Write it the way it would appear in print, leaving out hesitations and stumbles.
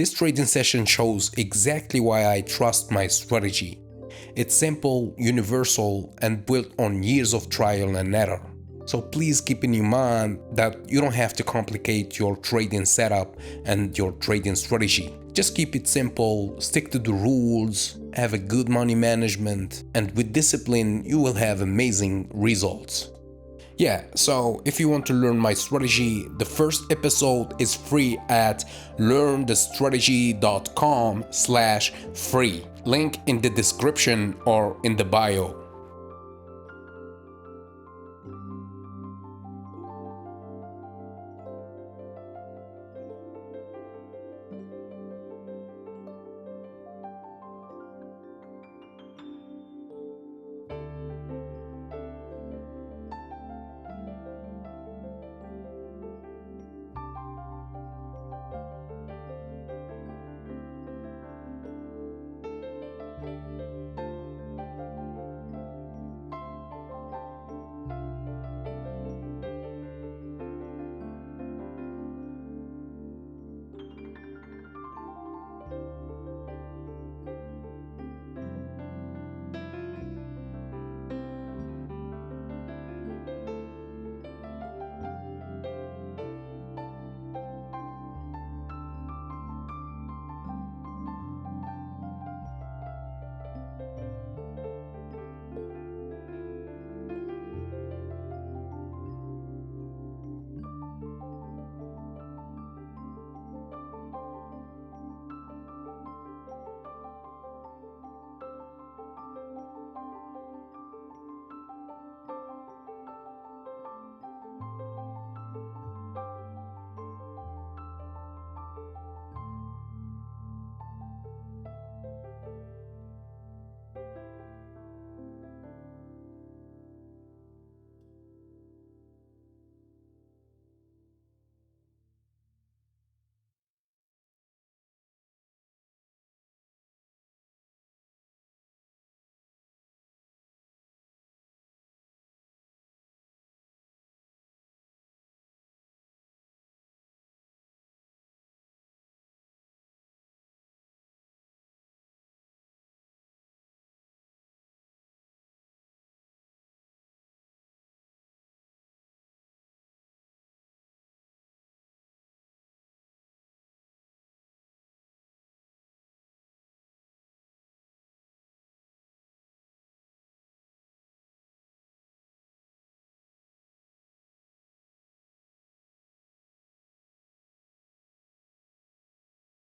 This trading session shows exactly why I trust my strategy. It's simple, universal, and built on years of trial and error. So please keep in mind that you don't have to complicate your trading setup and your trading strategy. Just keep it simple, stick to the rules, have a good money management, and with discipline you will have amazing results. Yeah, so if you want to learn my strategy, the first episode is free at learnthestrategy.com/free. Link in the description or in the bio.